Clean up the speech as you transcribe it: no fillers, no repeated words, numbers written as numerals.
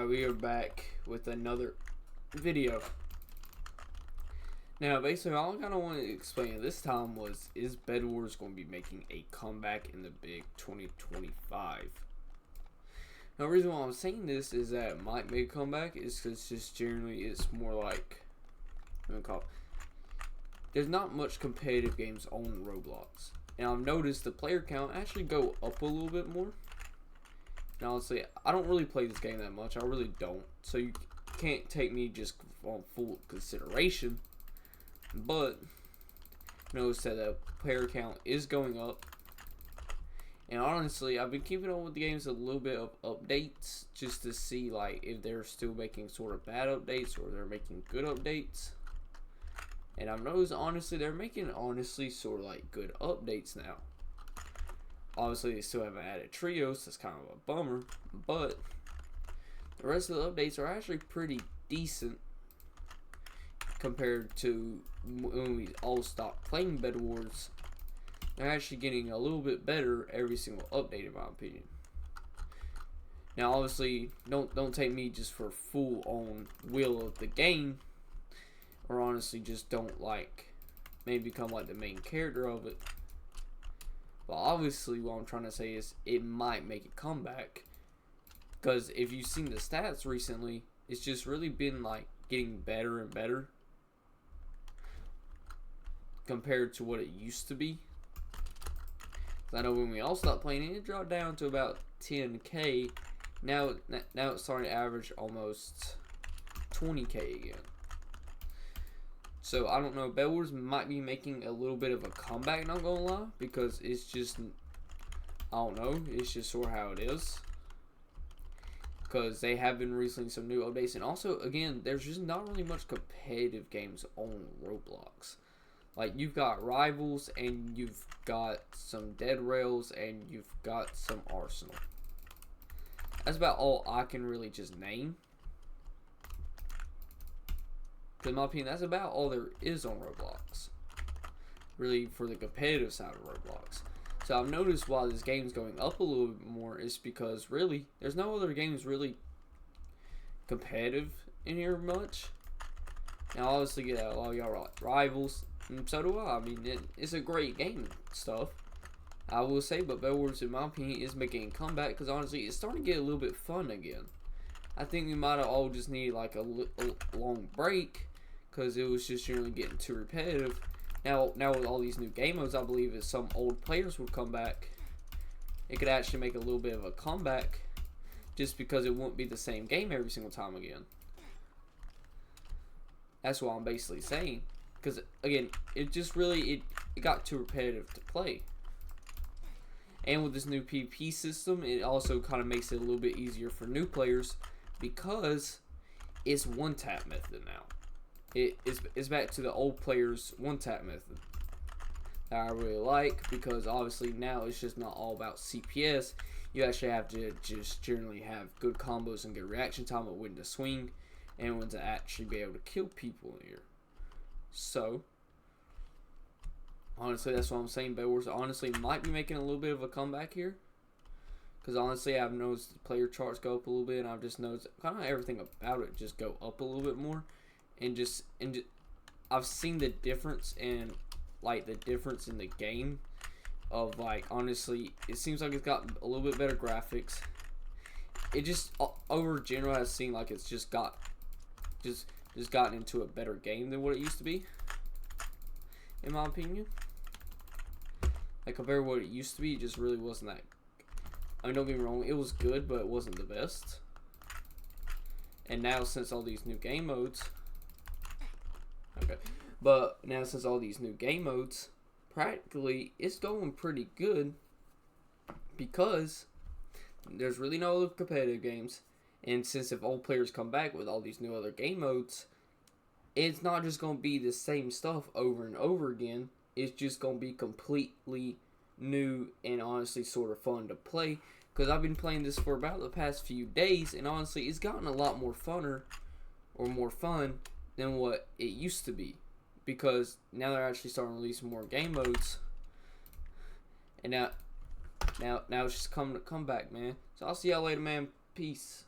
Alright, we are back with another video. Now, basically, all I kind of wanted to explain at this time was, is Bedwars going to be making a comeback in the big 2025? Now, the reason why I'm saying this is that it might make a comeback is because just generally it's more like, there's not much competitive games on Roblox. And I've noticed the player count actually go up a little bit more. And honestly, I don't really play this game that much. I really don't. So you can't take me just on full consideration. But notice that the player count is going up. And honestly, I've been keeping up with the games a little bit of updates just to see like if they're still making sort of bad updates or they're making good updates. And I've noticed honestly they're making sort of like good updates now. Obviously, they still haven't added trios. That's kind of a bummer. But the rest of the updates are actually pretty decent compared to when we all stopped playing Bed Wars. They're actually getting a little bit better every single update, in my opinion. Now, obviously, don't take me just for full on will of the game, or honestly just don't like maybe become like the main character of it. But obviously, what I'm trying to say is it might make a comeback. Because if you've seen the stats recently, it's just really been like getting better and better compared to what it used to be. I know when we all stopped playing it dropped down to about 10k. Now it's starting to average almost 20k again. So, I don't know, Bed Wars might be making a little bit of a comeback, not gonna lie, because it's just, I don't know, it's just sort of how it is. Because they have been releasing some new updates, and also, again, there's just not really much competitive games on Roblox. Like, you've got Rivals, and you've got some Dead Rails, and you've got some Arsenal. That's about all I can really just name. In my opinion, that's about all there is on Roblox. Really, for the competitive side of Roblox. So I've noticed why this game's going up a little bit more is because really, there's no other games really competitive in here much. Now, obviously, yeah, a lot of y'all are like Rivals, and so do I. I mean, it's a great game and stuff, I will say, but Bed Wars, in my opinion, is making a comeback because honestly, it's starting to get a little bit fun again. I think we might have all just needed like a long break because it was just generally getting too repetitive. Now with all these new game modes, I believe if some old players would come back, it could actually make a little bit of a comeback just because it won't be the same game every single time again. That's what I'm basically saying. Because, again, it just really, it got too repetitive to play. And with this new PvP system, it also kind of makes it a little bit easier for new players because it's one-tap method now. It's back to the old players' one-tap method that I really like because obviously now it's just not all about CPS. You actually have to just generally have good combos and good reaction time of when to swing and when to actually be able to kill people in here. So, honestly, that's what I'm saying. Bed Wars honestly might be making a little bit of a comeback here. Because honestly, I've noticed the player charts go up a little bit, and I've just noticed kind of everything about it just go up a little bit more. And I've seen the difference in, like, the game of, like, honestly, it seems like it's got a little bit better graphics. It just, over general, has seemed like it's just gotten into a better game than what it used to be, in my opinion. Like, compared to what it used to be, it just really wasn't that. I mean, don't get me wrong, it was good, but it wasn't the best. And now, since all these new game modes, practically, it's going pretty good because there's really no other competitive games. And since if old players come back with all these new other game modes, it's not just going to be the same stuff over and over again. It's just going to be completely new and honestly sort of fun to play. Because I've been playing this for about the past few days, and honestly, it's gotten a lot more fun than what it used to be. Because now they're actually starting to release more game modes. And now it's just come back, man. So I'll see y'all later, man. Peace.